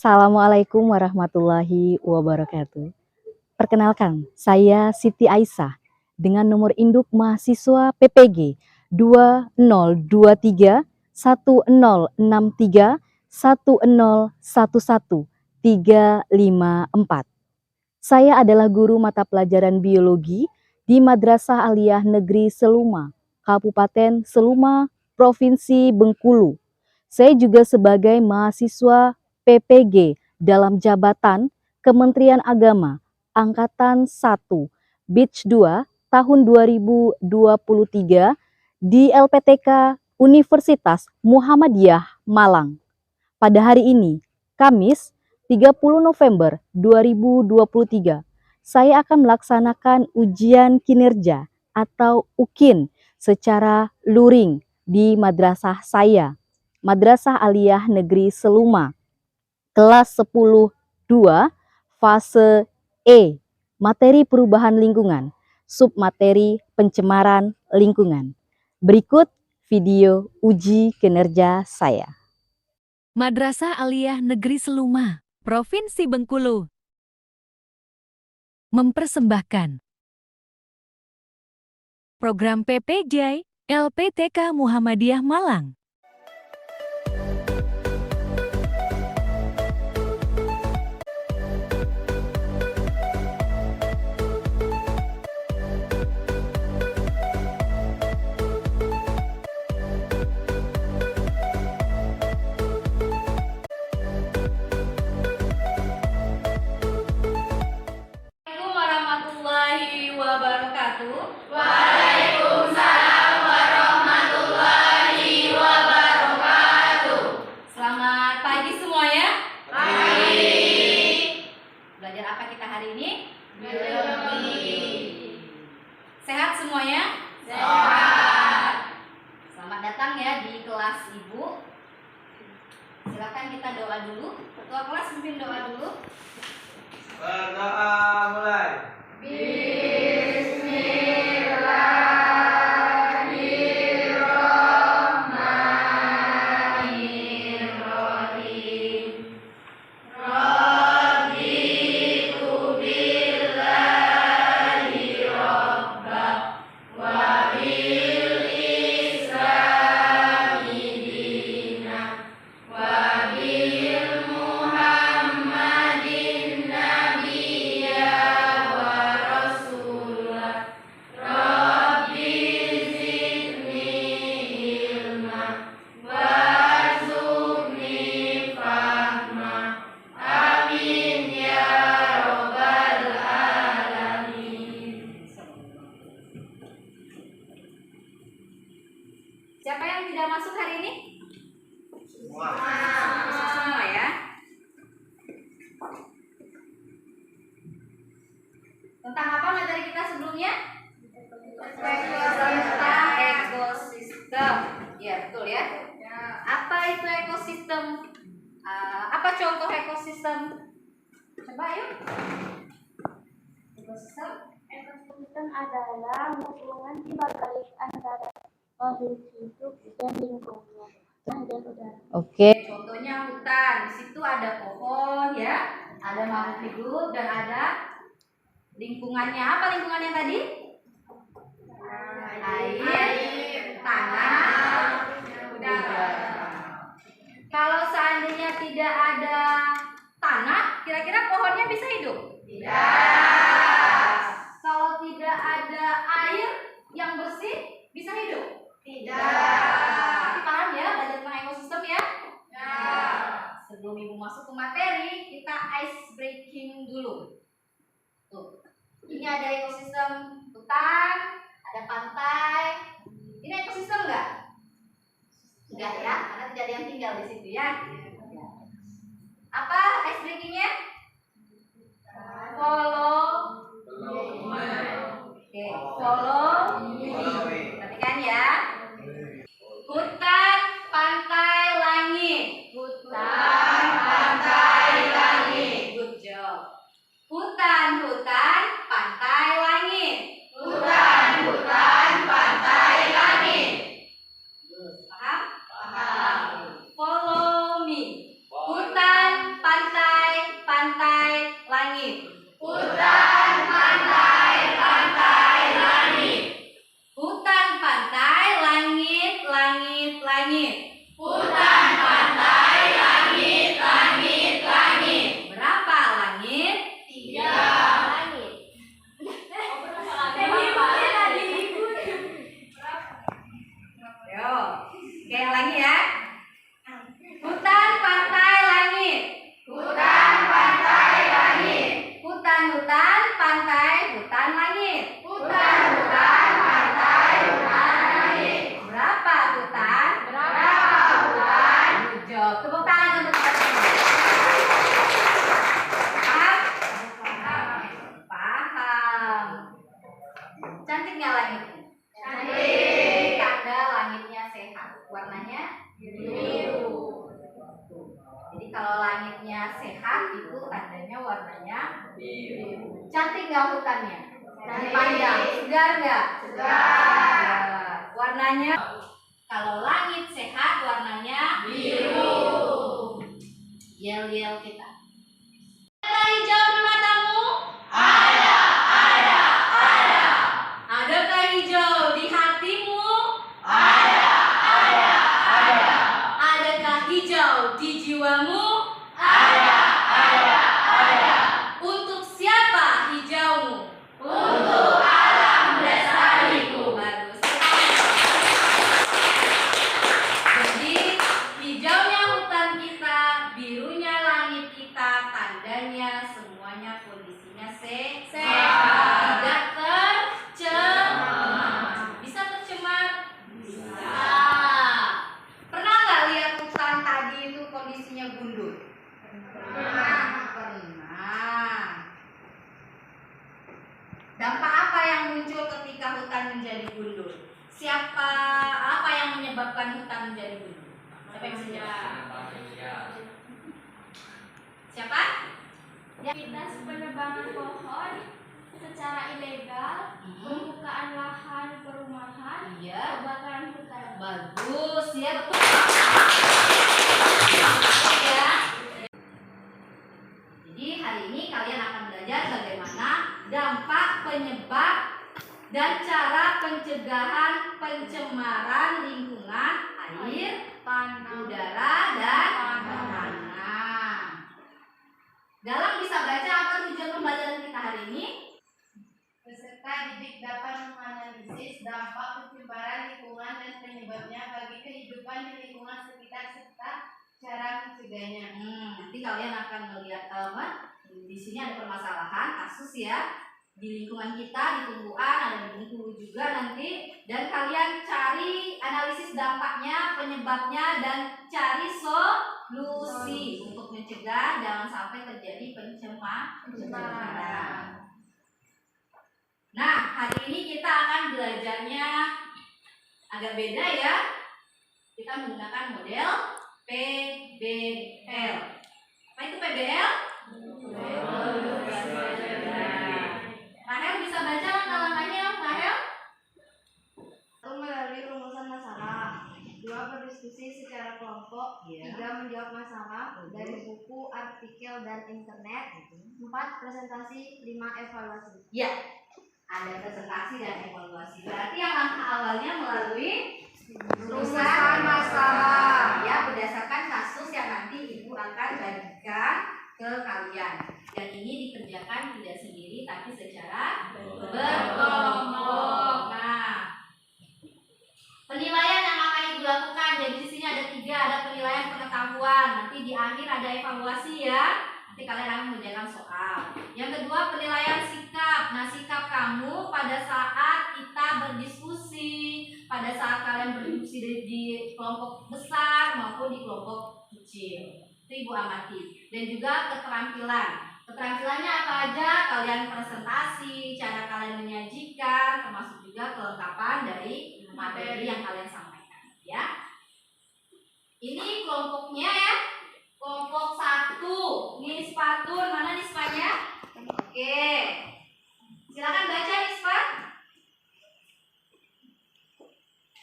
Assalamualaikum warahmatullahi wabarakatuh. Perkenalkan, saya Siti Aisyah dengan nomor induk mahasiswa PPG 2023 1063 1011 354. Saya adalah guru mata pelajaran biologi di Madrasah Aliyah Negeri Seluma, Kabupaten Seluma, Provinsi Bengkulu. Saya juga sebagai mahasiswa PPG dalam jabatan Kementerian Agama Angkatan 1, Batch 2 tahun 2023 di LPTK Universitas Muhammadiyah Malang. Pada hari ini, Kamis 30 November 2023, saya akan melaksanakan ujian kinerja atau UKIN secara luring di madrasah saya, Madrasah Aliyah Negeri Seluma, kelas 10-2, fase E, materi perubahan lingkungan, submateri pencemaran lingkungan. Berikut video uji kinerja saya. Madrasah Aliyah Negeri Seluma, Provinsi Bengkulu, mempersembahkan program PPJ LPTK Muhammadiyah Malang. Warahmatullahi wabarakatuh. Waalaikumsalam warahmatullahi wabarakatuh. Selamat pagi semuanya. Pagi. Belajar apa kita hari ini? Biologi. Sehat semuanya? Sehat. Selamat datang ya di kelas Ibu. Silakan kita doa dulu. Ketua kelas pimpin doa dulu. Berdoa mulai. Bismillahirrahmanirrahim. Raditu billahi robba wa bil islami dina wa bil muhammadin nabiyya wa rasulah. Rabbi zidni ilma warzuqni fahma. Amin ya rabbal alamin. Siapa yang tidak masuk hari ini? Semua. Masuk semua ya. Tentang apa materi kita sebelumnya? Tentang ekosistem. Ya, betul ya. Apa itu ekosistem? Apa contoh ekosistem? Coba yuk. Ekosistem. Ekosistem adalah hubungan dibalik antara makhluk hidup dan lingkungan, tanah dan udara. Oke, contohnya hutan. Di situ ada pohon ya, ada makhluk hidup dan ada lingkungannya. Apa lingkungannya tadi? Air, tanah, udara. Kalau seandainya tidak ada tanah, kira-kira pohonnya bisa hidup? Tidak. Kalau tidak ada air yang bersih, bisa hidup? Tidak. Tapi paham ya belajar tentang ekosistem ya? Ya. Sebelum ibu masuk ke materi, kita ice breaking dulu. Tuh, ini ada ekosistem hutan, ada pantai. Ini ekosistem enggak? Enggak ya, karena tidak ada yang tinggal di situ ya. Apa ice breakingnya? Follow. Oke, follow me. Perhatikan ya. Hutan, pantai, langit. Hutan, pantai, langit. Good job. Hutan, pantai, langit. Hutan, pantai, langit. Paham? Paham. Follow me. Hutan, pantai, Hutan-hutan, pantai, hutan, langit. Hutan-hutan, pantai, hutan, langit. Berapa hutan? Berapa hutan? Good job. Tepuk tangan untuk kita semua. Paham? Paham. Cantik nggak langitnya? Cantik. Tanda langitnya sehat. Warnanya biru. Jadi kalau langitnya sehat itu tandanya warnanya biru. Cantik nggak hutannya? Cantik. Panjang. Segar nggak? Segar. Warnanya kalau langit sehat warnanya Biru. Yel-yel kita. Ada hijau di matamu? Ada. Adakah hijau di hatimu? Ada. Adakah hijau di jiwamu? Ada. Untuk siapa hijaumu? Untuk alam lestariku. Bagus. Jadi hijaunya hutan kita, birunya langit kita, tandanya semuanya kondisinya sehat. Tidak tercemar. Bisa tercemar? Bisa. Pernah nggak lihat hutan tadi itu kondisinya gundul? Pernah. Dampak apa yang muncul ketika hutan menjadi gundul? Apa yang menyebabkan hutan menjadi gundul? Siapa yang bisa jawab? Siapa? Aktivitas penebangan pohon secara ilegal, pembukaan lahan perumahan, Iya. kebakaran hutan. Bagus, ya betul. Ya. Jadi hari ini kalian akan belajar bagaimana dampak, penyebab, dan cara pencegahan pencemaran lingkungan air, udara, dan tanah. Dalam bisa baca apa tujuan pembelajaran kita hari ini? Peserta didik dapat menganalisis dampak pencemaran lingkungan dan penyebabnya bagi kehidupan di lingkungan sekitar serta cara mencegahnya. Nanti kalian akan melihat di sini ada permasalahan kasus ya di lingkungan kita, di tumbuhan, ada di Bengkulu juga nanti, dan kalian cari analisis dampaknya, penyebabnya, dan cari solusi untuk mencegah jangan sampai terjadi pencemaran. Nah, hari ini kita akan belajarnya agak beda ya. Kita menggunakan model PBL. Apa itu PBL? Rahel bisa baca langkah-langkahnya, Rahel? Melalui rumusan masalah. 2. Berdiskusi secara kelompok. Iya. 3. Menjawab masalah dari buku, artikel, dan internet. 4. Presentasi. 5. Evaluasi. Ya, ada presentasi dan evaluasi. Berarti yang langkah awalnya melalui rumusan masalah. Ya, berdasarkan kasus yang nanti ibu akan bagikan ke kalian. Dan ini dikerjakan tidak sendiri, tapi secara berkelompok. Nah, penilaian yang akan ibu lakukan. Jadi di sini ada 3, ada penilaian pengetahuan. Nanti di akhir ada evaluasi ya. Nanti kalian akan mengerjakan soal. Yang kedua penilaian sikap. Nah, sikap kamu pada saat kita berdiskusi, pada saat kalian berdiskusi di kelompok besar maupun di kelompok kecil. Itu ibu amati. Dan juga keterampilan. Keterampilannya apa aja? Kalian presentasi, cara kalian menyajikan, termasuk juga kelengkapan dari materi yang kalian sampaikan. Ya. Ini kelompoknya ya. Kelompok 1. Nisfatun, mana nisfanya? Oke. Silakan baca nisfat.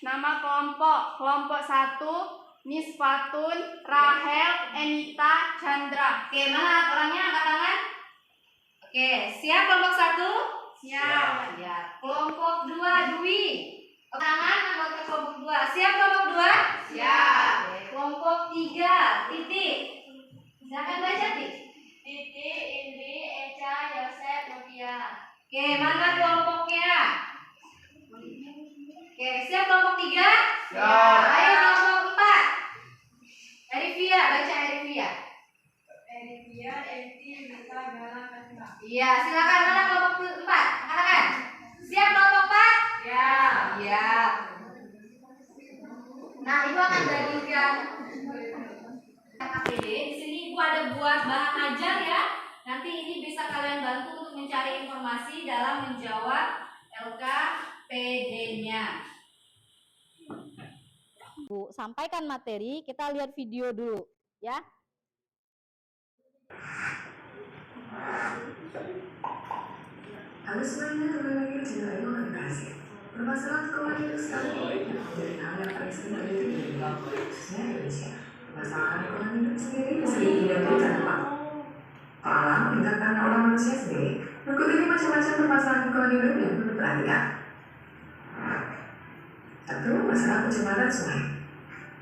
Nama kelompok 1 Nisfatun, Rahel, Enita, Chandra. Oke, mana orangnya angkat tangan? Oke, siap kelompok 1? Siap. Siap. Kelompok 2 Dwi. Tangan anggota kelompok 2. Siap kelompok 2? Siap. Oke, kelompok 3 Titik. Silakan baca Titik. Titi, Indri, Eca, Yosef, Novia. Oke, mana kelompoknya? Oke, siap kelompok 3? Siap. Ayo kelompok 4. Erivia, baca Erivia. Erivia, Enti, Mita, Galang, Kasma. Iya. Ya, silakan mana kelompok 4? Katakan. Siap kelompok 4? Ya. Ya. Nah, Ibu akan bagikan APD. Di sini Ibu ada buat bahan ajar ya. Nanti ini bisa kalian bantu untuk mencari informasi dalam menjawab LKPD-nya. Bu, sampaikan materi, kita lihat video dulu ya. Halo semuanya, kembali lagi di channel Ilmu Komunikasi. Permasalahan keuangan itu sekarang ini menjadi hal yang paling sering terjadi di dunia, khususnya Indonesia. Permasalahan keuangan itu sendiri sering dihadapi karena apa? Alam, hingga karena olah manusia sendiri. Berikut ini macam-macam permasalahan keuangan hidup yang perlu diperhatikan. 1. Masalah pencemaran sungai.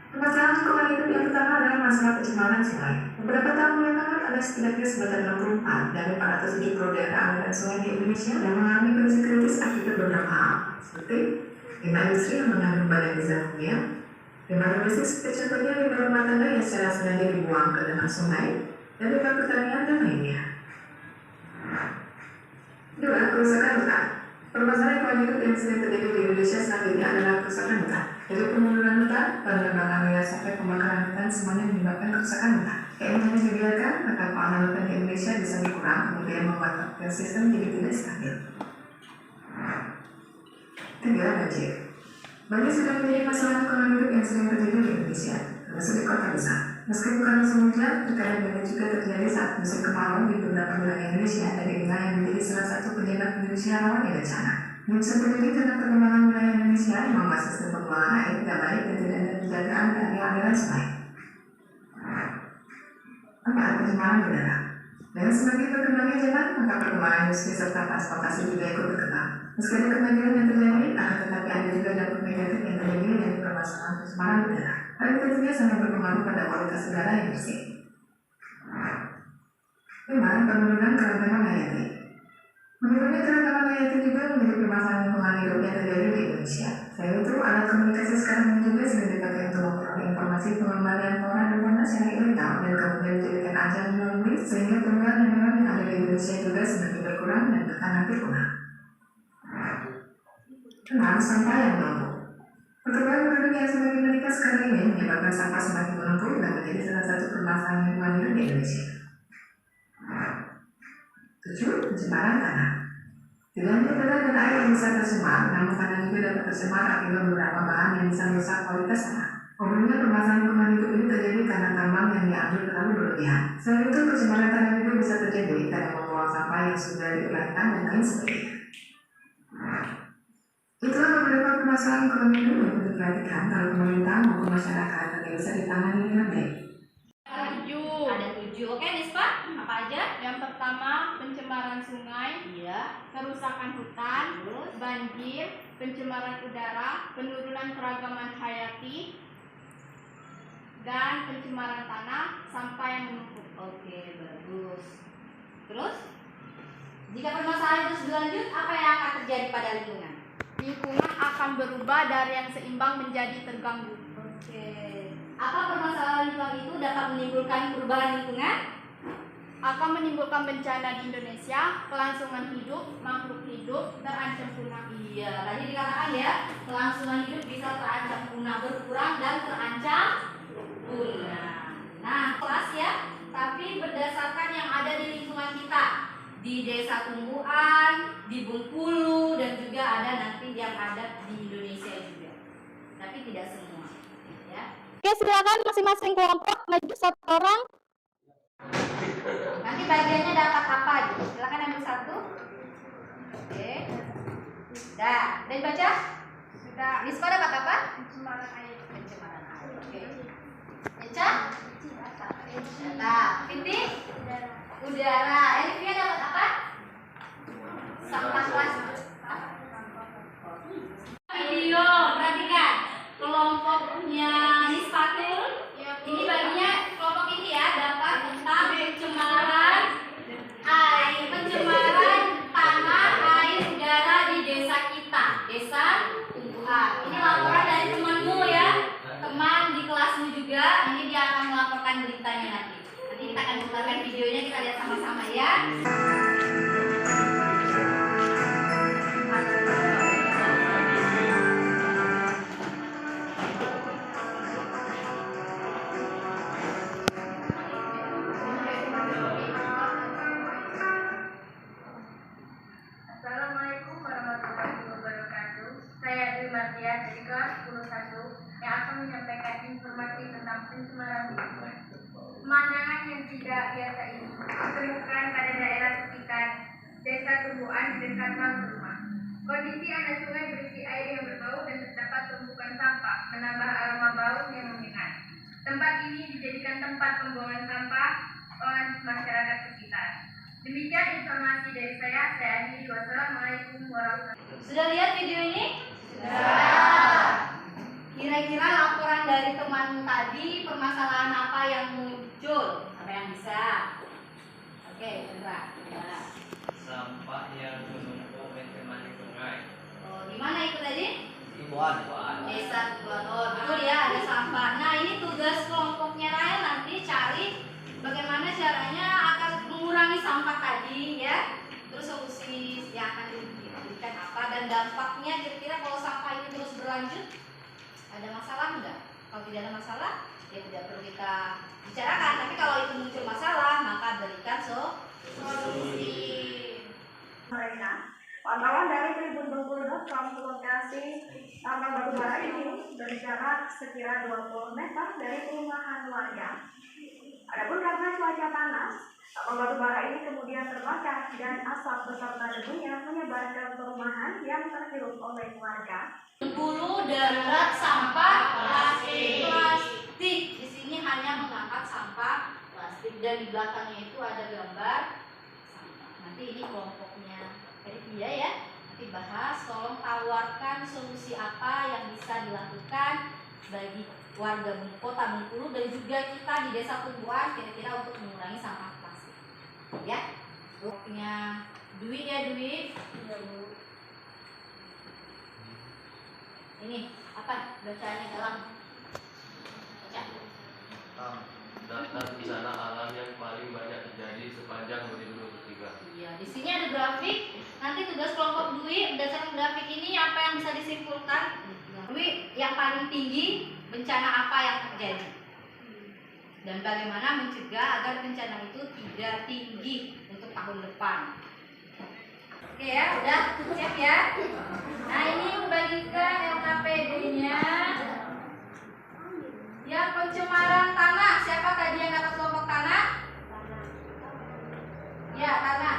Permasalahan keuangan hidup yang pertama adalah masalah pencemaran sungai. Beberapa tahun belakangan ada setidaknya sebanyak 64 dari 470 daerah aliran sungai di Indonesia yang mengalami kondisi kritis akibat beberapa hal, seperti limbah industri yang mengandung banyak zat kimia, limbah domestik seperti contohnya limbah rumah tangga yang secara sengaja dibuang ke dalam sungai, dan limbah pertanian dan lainnya. 2. Kerusakan hutan. Permasalahan lingkungan hidup yang sering terjadi di Indonesia saat ini adalah kerusakan hutan. Dari penurunan hutan, penebangan wilayah sampai pembakaran hutan semuanya menyebabkan kerusakan hutan. Kayak ini dibiarkan, maka keamanan hutan di Indonesia bisa berkurang, kemudian membuat ekosistem jadi tidak stabil. 3. Banjir. Banjir sudah menjadi masalah lingkungan hidup yang sering terjadi di Indonesia, termasuk di kota besar. Meski bukan musim hujan, terkadang banjir juga terjadi saat musim kemarau di beberapa wilayah Indonesia, dari wilayah yang menjadi salah satu penyebab Indonesia rawan bencana. Ini bisa terjadi karena perkembangan wilayah Indonesia yang membuat sistem pengelolaan air tidak baik dan tidak ada penjagaan dari aliran sungai. 4. Pencemaran udara. Dengan semakin berkembangnya zaman, maka perkembangan industri serta transportasi juga ikut berkembang. Meski ada kemajuan yang terjadi, akan tetapi ada juga dampak negatif yang terjadi dari permasalahan pencemaran udara. Hal itu tentunya sangat berpengaruh pada kualitas udara yang bersih. 5. Penurunan keragaman hayati. Menurunnya keragaman hayati juga menjadi permasalahan lingkungan hidup yang terjadi di Indonesia. Selain itu, alat komunikasi sekarang ini juga sering dipakai untuk memperoleh informasi pengembalian flora dan fauna secara ilegal dan kemudian dijadikan ajang jual beli, sehingga tumbuhan dan hewan yang ada di Indonesia juga semakin berkurang dan bahkan hampir punah. 6. Sampah yang menumpuk. Pertumbuhan penduduk yang semakin meningkat sekarang ini menyebabkan sampah semakin menumpuk dan menjadi salah satu permasalahan lingkungan hidup di Indonesia. 7. Pencemaran tanah. Tidak hanya tanah dan air yang bisa tercemar, namun tanah juga dapat tercemar akibat beberapa bahan yang bisa merusak kualitas tanah. Umumnya permasalahan lingkungan hidup ini terjadi karena tambang yang diambil terlalu berlebihan. Selain itu, pencemaran tanah juga bisa terjadi karena membuang sampah yang sudah diuraikan dan lain sebagainya. Itulah beberapa permasalahan lingkungan hidup yang perlu diperhatikan kalau pemerintah maupun masyarakat agar bisa ditangani dengan baik. 7. Ada 7. Oke, Nispa, apa aja? Yang pertama, pencemaran sungai, Iya. kerusakan hutan, Terus? banjir, pencemaran udara, penurunan keragaman hayati, dan pencemaran tanah, sampah yang menumpuk. Oke, bagus. Terus? Jika permasalahan itu berlanjut, apa yang akan terjadi pada lingkungan? Lingkungan akan berubah dari yang seimbang menjadi terganggu. Oke. Apa permasalahan lingkungan itu dapat menimbulkan perubahan lingkungan? Akan menimbulkan bencana di Indonesia, kelangsungan hidup, makhluk hidup terancam punah. Iya, tadi dikatakan ya, kelangsungan hidup bisa terancam punah, berkurang dan terancam punah. Nah, kelas ya, tapi berdasarkan yang ada di lingkungan kita, di Desa Tumbuhan, di Bengkulu, dan juga ada nanti yang ada di Indonesia juga. Tapi tidak semua, ya. Oke, silakan masing-masing kelompok maju 1 orang. Nanti bagiannya dapat apa aja? Silakan ambil 1. Oke. Dah, dan baca? Sudah. Nispa dapat apa? Pencemaran air. Pencemaran air. Oke. Eca? Data. Fiti? Udara. Elvia dapat apa? Sampah plastik. Video, perhatikan. Kelompoknya Nisfatul. Ini baginya kelompok ini ya, dapat tentang pencemaran air, pencemaran tanah, air, udara di desa kita, Desa Tumbuhan. Ini laporan dari temanmu ya, teman di kelasmu juga. Ini dia akan melaporkan beritanya nanti. Nanti kita akan putarkan videonya, kita lihat sama-sama ya. Mardian dari kelas 10 yang akan menyampaikan informasi tentang pencemaran lingkungan. Pemandangan yang tidak biasa ini ditemukan pada daerah sekitar Desa Tumbuhan di dekat rumah. Kondisi ada sungai berisi air yang berbau dan terdapat tumpukan sampah, menambah aroma bau yang menyengat. Tempat ini dijadikan tempat pembuangan sampah oleh masyarakat sekitar. Demikian informasi dari saya akhiri. Wassalamualaikum warahmatullahi wabarakatuh. Sudah lihat video ini? Sudah. Kira-kira laporan dari teman tadi permasalahan apa yang muncul? Apa yang bisa? Oke, Indra. Sampah yang menumpuk mencemari sungai. Oh, di mana itu tadi? Ibuan. Desa Tubuhan. Oh, betul ya, ada sampah. Nah, ini tugas kelompoknya Raya nanti cari bagaimana caranya akan mengurangi sampah tadi ya. Terus solusi yang akan diberikan apa dan dampaknya kira-kira kalau sampah ini terus berlanjut ada masalah enggak? Kalau tidak ada masalah ya tidak perlu kita bicarakan. Tapi kalau itu muncul masalah maka berikan solusi. Mereka pantauan dari tribunbengkulu.com ke lokasi tambang batubara ini berjarak sekira 20 meter dari perumahan warga. Adapun karena cuaca panas, tambang batubara ini kemudian terbakar dan asap beserta debunya menyebar ke perumahan yang terhirup oleh warga. Bengkulu darurat sampah plastik. Di sini hanya mengangkat sampah plastik dan di belakangnya itu ada gambar sampah. Nanti ini kelompoknya dia ya. Nanti bahas, tolong tawarkan solusi apa yang bisa dilakukan bagi warga kota Bengkulu dan juga kita di Desa Tumbuhan kira-kira untuk mengurangi sampah plastik. Ya. Kelompoknya Dwi ya Dwi. Ini apa bacaannya dalam baca. Daftar bencana alam yang paling banyak terjadi sepanjang 2023. Iya, di sini ada grafik. Nanti tugas kelompok Dwi berdasarkan grafik ini apa yang bisa disimpulkan? Dwi yang paling tinggi bencana apa yang terjadi? Dan bagaimana mencegah agar bencana itu tidak tinggi untuk tahun depan? Oke ya, udah siap ya. Nah ini membagikan LKPD-nya. Ya, pencemaran tanah. Siapa tadi yang kata kelompok tanah? Ya, tanah.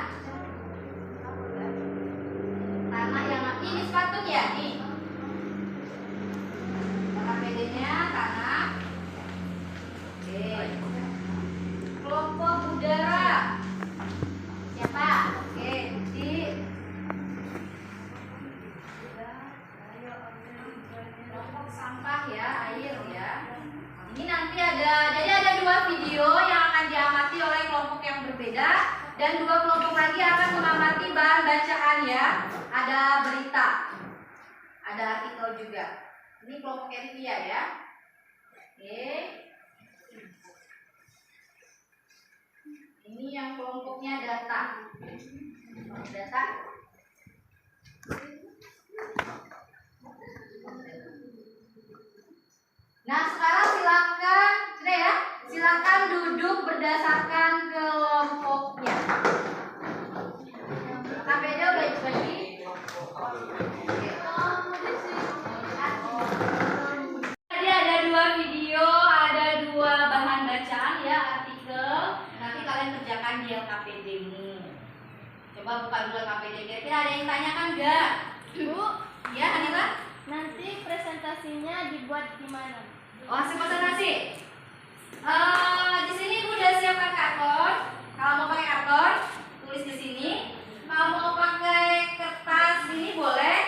Tanah yang ini sepatunya ya, nih. LKPD-nya tanah. Oke. Kelompok udara. Siapa? Oke, di kelompok sampah ya, air ya. Ini nanti jadi ada 2 video yang akan diamati oleh kelompok yang berbeda dan 2 kelompok lagi akan mengamati bahan bacaan ya. Ada berita, ada artikel juga. Ini kelompok Envia ya. Oke. Ini yang kelompoknya data. Data. Nah sekarang silakan duduk berdasarkan kelompoknya. KPD udah bagi. Tadi ada 2 video, ada 2 bahan bacaan ya, artikel. Nanti kalian kerjakan di LKPD-mu. Coba buka dulu LKPD. Kira-kira ada yang tanyakan enggak? Bu, Ya, Anita? nanti presentasinya dibuat di mana? Oh, hasil presentasi. Di sini Bu udah siapkan karton. Kalau mau pakai karton, tulis di sini. Kalau mau pakai kertas ini boleh.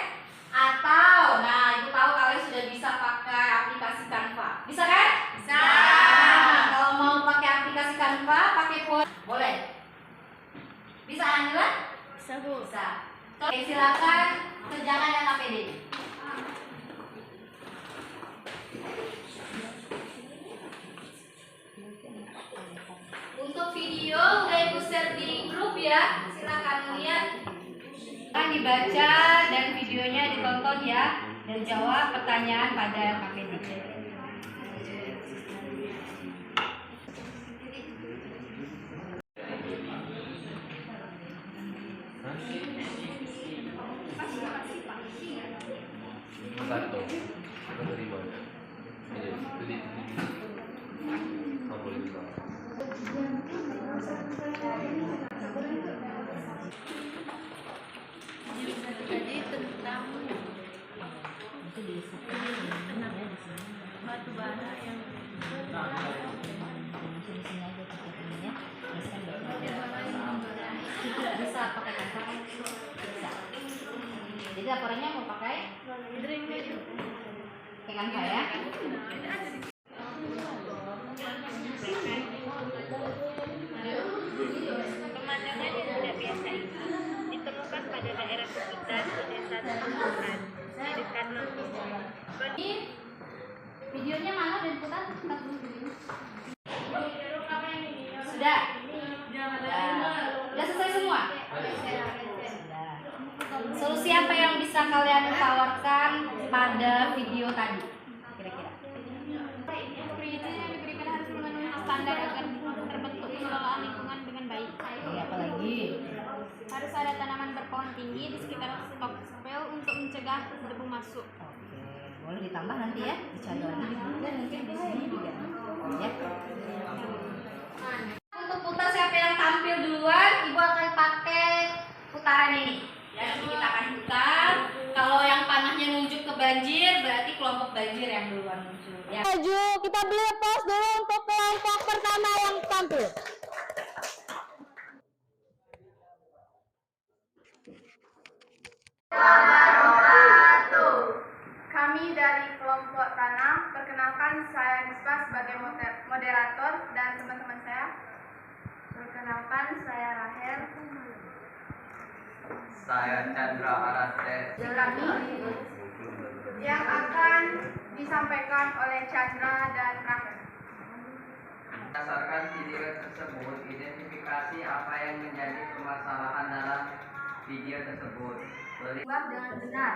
Atau, nah Ibu tahu kalian sudah bisa pakai aplikasi Canva. Bisa kan? Bisa. Nah, kalau mau pakai aplikasi Canva, pakai boleh. Bisa Anila? Bisa Bu. Bisa. Oke, silakan kerjakan yang KPD. Untuk video udah Ibu share di grup ya. Silakan lihat. Akan dibaca dan videonya ditonton ya dan jawab pertanyaan pada KPD. Satu. Kita terima ya. Iya, beli. Kamu boleh bilang. Jadi tentang batu bara yang Bisa pakai kantong, bisa. Jadi laporannya mau pakai kanva ya. Pemandangan yang tidak biasa itu ditemukan pada daerah sekitar desa Tumpukan di dekat Lembung. Ini videonya mana dan putar? Kita tunggu dulu. Sudah. Sudah selesai semua. Sudah. Solusi apa yang bisa kalian tawarkan pada video tadi? Kira-kira. Perizinan yang diberikan harus memenuhi standar agar terbentuk pengelolaan lingkungan dengan baik. Apa lagi? Harus ada tanaman berpohon tinggi di sekitar stok spel untuk mencegah debu masuk. Oke, boleh ditambah nanti ya, dicari lagi. Dan mungkin di sini juga. Ya. Untuk putar siapa yang tampil duluan, Ibu akan pakai putaran ini. Ya, nanti kita akan putar. Kalau yang panahnya nunjuk ke banjir, berarti kelompok banjir yang duluan muncul. Ya. Maju, kita beli pos dulu untuk kelompok pertama yang tampil. Kami dari kelompok tanam, perkenalkan saya Nisbah sebagai moderator dan teman-teman saya. Perkenalkan saya Rahel. Saya Chandra Arastes. Kami yang akan disampaikan oleh Chandra dan Rahel. Berdasarkan video tersebut, identifikasi apa yang menjadi permasalahan dalam video tersebut. Buat dengan benar.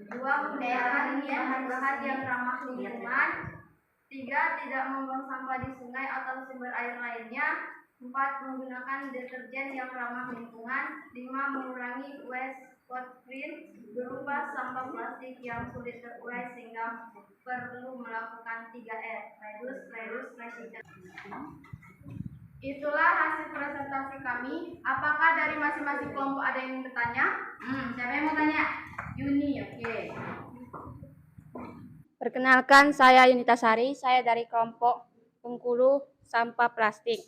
2. Mendayakan bahan-bahan yang ramah lingkungan. 3. Tidak membuang sampah di sungai atau sumber air lainnya. 4. Menggunakan deterjen yang ramah lingkungan. 5. Mengurangi waste footprint berupa sampah plastik yang sulit terurai sehingga perlu melakukan 3R. Reduce, recycle. Itulah hasil presentasi kami. Apakah dari masing-masing kelompok ada yang ingin bertanya? Siapa yang mau tanya? Yuni, oke. Perkenalkan, saya Yunita Sari, saya dari kelompok Bengkulu Sampah Plastik.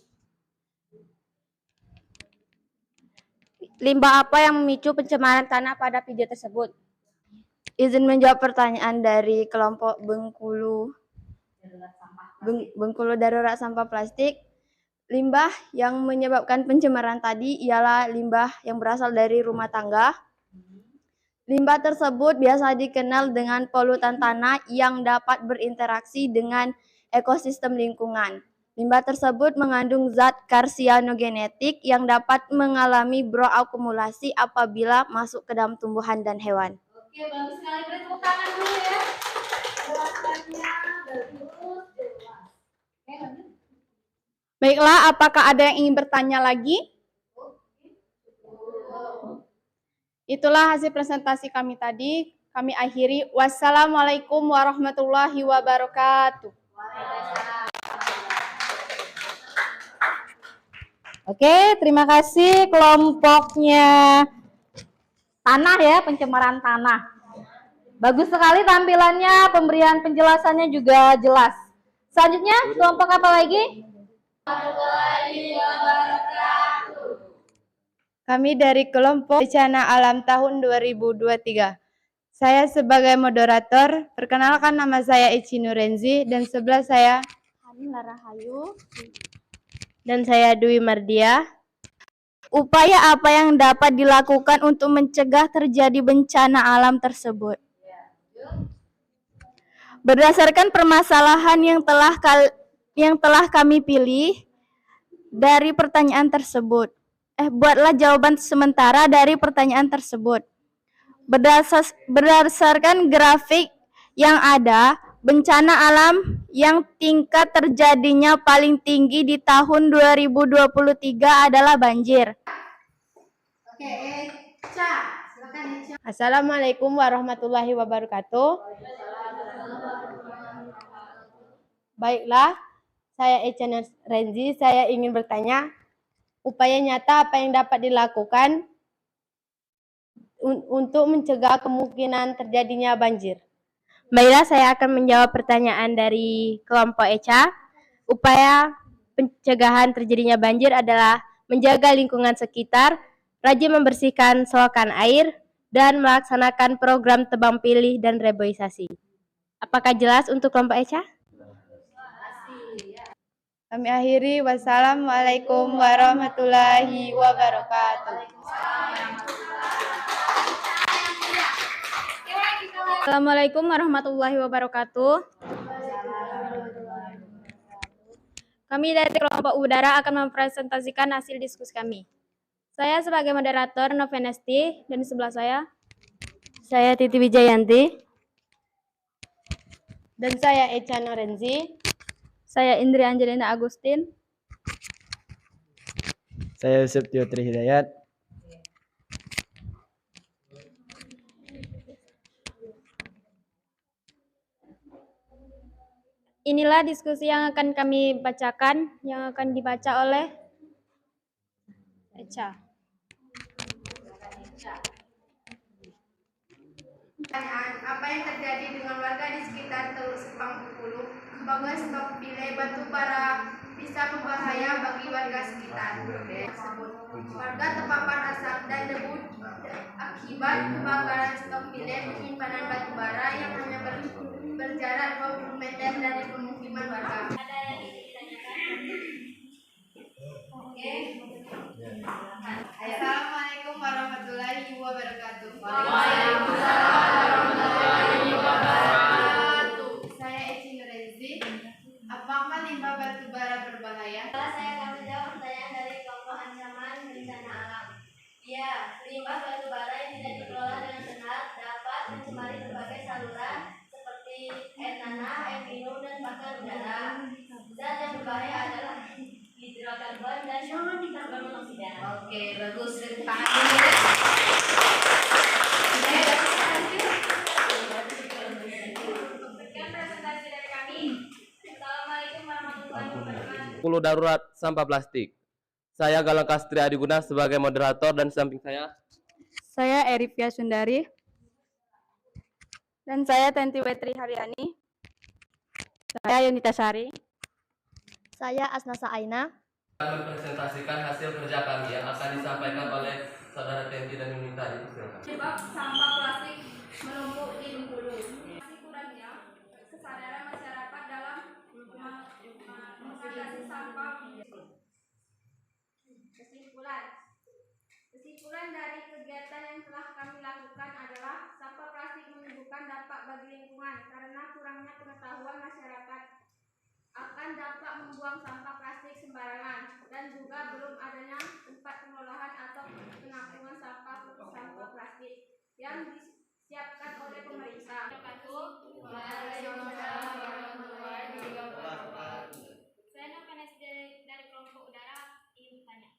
Limbah apa yang memicu pencemaran tanah pada video tersebut? Izin menjawab pertanyaan dari kelompok Bengkulu Darurat Sampah Plastik. Limbah yang menyebabkan pencemaran tadi ialah limbah yang berasal dari rumah tangga. Limbah tersebut biasa dikenal dengan polutan tanah yang dapat berinteraksi dengan ekosistem lingkungan. Limbah tersebut mengandung zat karsianogenetik yang dapat mengalami bioakumulasi apabila masuk ke dalam tumbuhan dan hewan. Oke, bagus sekali. Beri tepuk tangan dulu ya. Jawabannya bagus, jelas. Oke, lanjut. Baiklah, apakah ada yang ingin bertanya lagi? Itulah hasil presentasi kami tadi. Kami akhiri. Wassalamualaikum warahmatullahi wabarakatuh. Oke, terima kasih kelompoknya tanah ya, pencemaran tanah. Bagus sekali tampilannya, pemberian penjelasannya juga jelas. Selanjutnya, kelompok apa lagi? Kami dari kelompok Bencana Alam tahun 2023. Saya sebagai moderator, perkenalkan nama saya Ici Nurenzi dan sebelah saya Hanila Rahayu dan saya Dwi Mardia. Upaya apa yang dapat dilakukan untuk mencegah terjadi bencana alam tersebut? Berdasarkan permasalahan yang telah kami pilih dari pertanyaan tersebut. Buatlah jawaban sementara dari pertanyaan tersebut. Berdasarkan grafik yang ada, bencana alam yang tingkat terjadinya paling tinggi di tahun 2023 adalah banjir. Oke, Echa, silakan Echa. Assalamualaikum warahmatullahi wabarakatuh. Baiklah, saya Echa Renzi. Saya ingin bertanya, upaya nyata apa yang dapat dilakukan untuk mencegah kemungkinan terjadinya banjir? Baiklah, saya akan menjawab pertanyaan dari kelompok Echa. Upaya pencegahan terjadinya banjir adalah menjaga lingkungan sekitar, rajin membersihkan selokan air, dan melaksanakan program tebang pilih dan reboisasi. Apakah jelas untuk kelompok Echa? Kami akhiri. Wassalamualaikum warahmatullahi wabarakatuh. Assalamualaikum warahmatullahi wabarakatuh. Kami dari kelompok udara akan mempresentasikan hasil diskusi kami. Saya sebagai moderator Novenesti, dan di sebelah saya Titi Wijayanti. Dan saya Echa Norenzi. Saya Indri Angelina Agustin. Saya Yusuf Tiotri Hidayat. Inilah diskusi yang akan kami bacakan, yang akan dibaca oleh Echa. Pertanyaan, apa yang terjadi dengan warga di sekitar Teluk Sepang Bengkulu? Apakah stok pilih batu bara bisa berbahaya bagi warga sekitar tersebut? Warga terpapar asap dan debu akibat kebakaran stok pilih penyimpanan batu bara yang hanya berjarak 20 meter dari pemukiman warga. Ada yang ingin ditanyakan? Oke. Assalamualaikum warahmatullahi wabarakatuh. Waalaikumsalam warahmatullahi wabarakatuh. Saya Eci Nurezi. Apakah limbah batu bara berbahaya? Saya akan menjawab pertanyaan dari kelompok ancaman bencana alam. Ya, limbah batu bara yang tidak dikelola dengan benar dapat mencemari berbagai saluran seperti air tanah, air minum, dan bahkan udara. Zat yang berbahaya adalah hidrokarbon dan karbon monoksida. Oke, bagus. Tepuk tangan dulu. Sekian presentasi dari kami. Assalamualaikum warahmatullahi wabarakatuh. Bengkulu Darurat Sampah Plastik. Saya Galang Kastri Adiguna sebagai moderator dan di samping Saya Erifia Sundari. Dan saya Tenti Wetri Haryani. Saya Yunita Sari. Saya Asnasa Aina. akan mempresentasikan hasil kerja kami yang akan disampaikan oleh Saudara Tenti dan Yunita. Penyebab sampah plastik menumpuk di Bengkulu. Masih kurangnya kesadaran masyarakat dalam mengatasi sampah. Kesimpulan dari kegiatan yang telah kami lakukan adalah sampah plastik menimbulkan dampak bagi lingkungan karena kurangnya pengetahuan masyarakat akan dampak membuang sampah plastik sembarangan dan juga belum adanya tempat pengolahan atau penampungan sampah plastik yang disiapkan oleh pemerintah. Waalaikumsalam warahmatullahi wabarakatuh. Saya Novenesti dari kelompok udara ingin bertanya,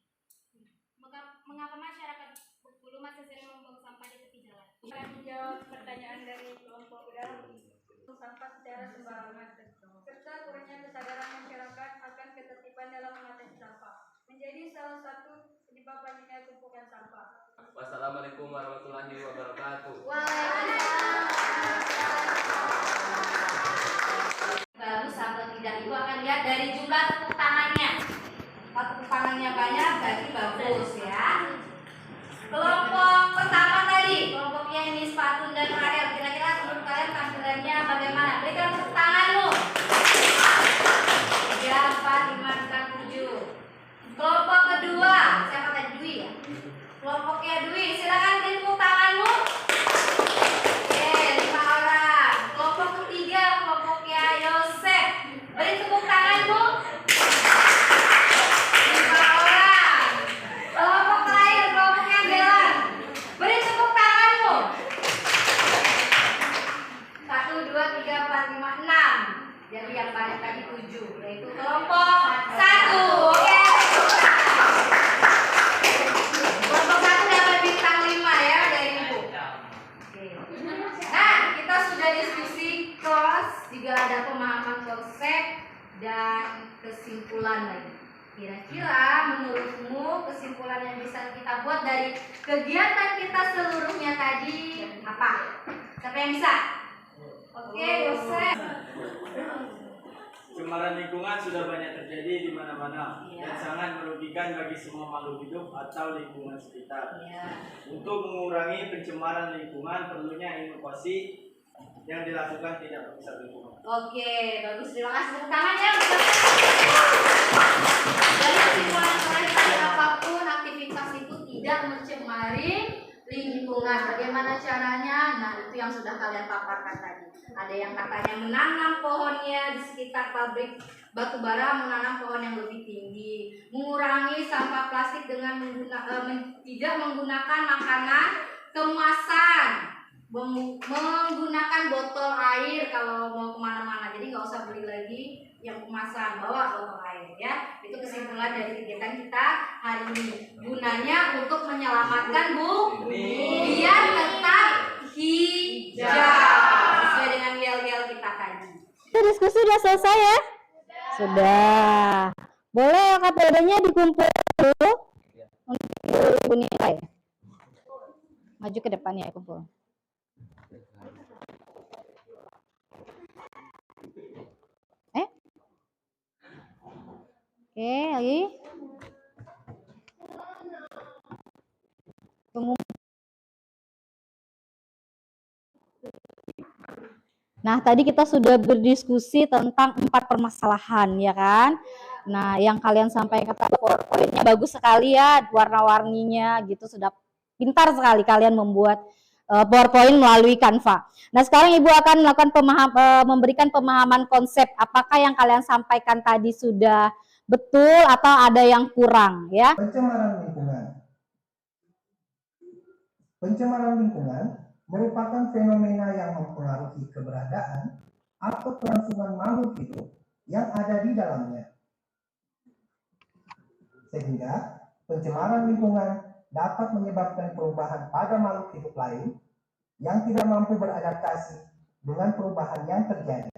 mengapa masyarakat Bengkulu masih sering membuang sampah di tepi jalan? Akan menjawab pertanyaan dari kelompok udara sampah secara sembarangan serta kurangnya kesadaran masyarakat akan ketertiban dalam mengatasi sampah menjadi salah satu penyebab banyaknya tumpukan sampah. Wassalamualaikum warahmatullahi wabarakatuh. Bagus atau tidak itu akan lihat dari jumlah tepuk tangannya. Kalau tepuk tangannya banyak berarti bagus ya. Kelompok pertama tadi, kelompoknya ini Fatun dan Rahel. Kira-kira menurut kalian tampilannya bagaimana? Berikan tepuk tanganmu. 3, 4, 5, 6, 7. Kelompok kedua, siapa tadi? Dwi ya? Kelompoknya Dwi, silakan beri tepuk tanganmu. Oke, 5 orang. Kelompok ketiga, kelompoknya Yosef. Beri tepuk tanganmu. 5 orang. Kelompok terakhir, kelompoknya Bella. diskusi kelas, juga ada pemahaman konsep dan kesimpulan lagi. Kira-kira menurutmu kesimpulan yang bisa kita buat dari kegiatan kita seluruhnya tadi apa? Siapa yang bisa? Oke, Yosef. Pencemaran lingkungan sudah banyak terjadi di mana-mana dan sangat merugikan bagi semua makhluk hidup atau lingkungan sekitar. Untuk mengurangi pencemaran lingkungan perlunya inovasi yang dilakukan tidak merusak lingkungan. Oke, bagus. Terima kasih. Tepuk tangan ya. Dari kesimpulan tadi, apapun aktivitas itu tidak mencemari lingkungan. Bagaimana caranya? Nah, itu yang sudah kalian paparkan tadi. Ada yang katanya menanam pohonnya di sekitar pabrik batu bara, menanam pohon yang lebih tinggi, mengurangi sampah plastik dengan tidak menggunakan makanan kemasan, menggunakan botol air kalau mau kemana-mana. Jadi nggak usah beli lagi yang kemasan, bawa botol air ya. Itu kesimpulan dari kegiatan kita hari ini. Gunanya untuk menyelamatkan bumi biar tetap hijau sesuai dengan yel-yel kita tadi. Itu diskusi sudah selesai ya? Sudah. Boleh KPD-nya dikumpul dulu untuk ibu nilai. Maju ke depan ya, kumpul. Oke, lagi. Nah, tadi kita sudah berdiskusi tentang 4 permasalahan, ya kan? Nah, yang kalian sampaikan PowerPoint-nya bagus sekali ya, warna-warninya gitu, sudah pintar sekali kalian membuat PowerPoint melalui Canva. Nah, sekarang Ibu akan melakukan memberikan pemahaman konsep. Apakah yang kalian sampaikan tadi sudah betul atau ada yang kurang, ya? Pencemaran lingkungan. Pencemaran lingkungan merupakan fenomena yang mempengaruhi keberadaan atau kelangsungan makhluk hidup yang ada di dalamnya. Sehingga pencemaran lingkungan dapat menyebabkan perubahan pada makhluk hidup lain yang tidak mampu beradaptasi dengan perubahan yang terjadi.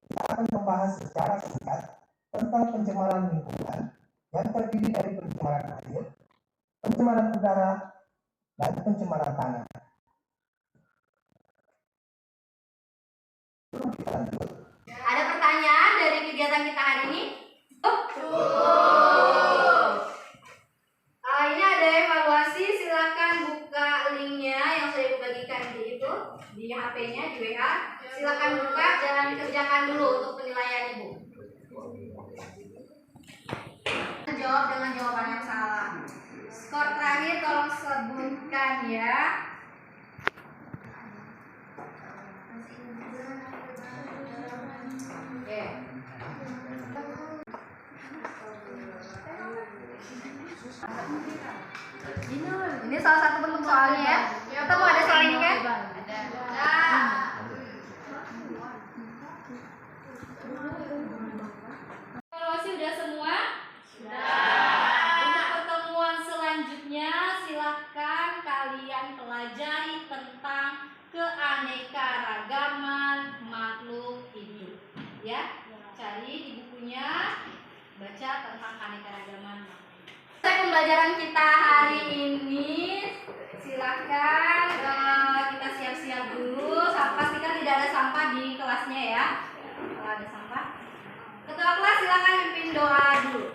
Kita akan membahas secara singkat tentang pencemaran lingkungan yang terdiri dari pencemaran air, pencemaran udara, dan pencemaran tanah. Ada pertanyaan dari kegiatan kita hari ini? Ini ada evaluasi, silakan buka linknya yang sudah Ibu bagikan di HP-nya, di WA. Silakan buka dan kerjakan dulu untuk penilaian Ibu. Jawab dengan jawaban yang salah. Skor terakhir tolong sebutkan ya. Oke. Ini salah satu bentuk soalnya ya. Ketemu ada soal ini kan? Ada. Evaluasi udah semua? Untuk pertemuan selanjutnya silakan kalian pelajari tentang keanekaragaman makhluk hidup. Ya, cari di bukunya, baca tentang keanekaragaman makhluk hidup. Pembelajaran kita hari ini silakan kita siap-siap dulu. Pastikan tidak ada sampah di kelasnya ya. Kalau ada sampah, ketua kelas silakan pimpin doa dulu.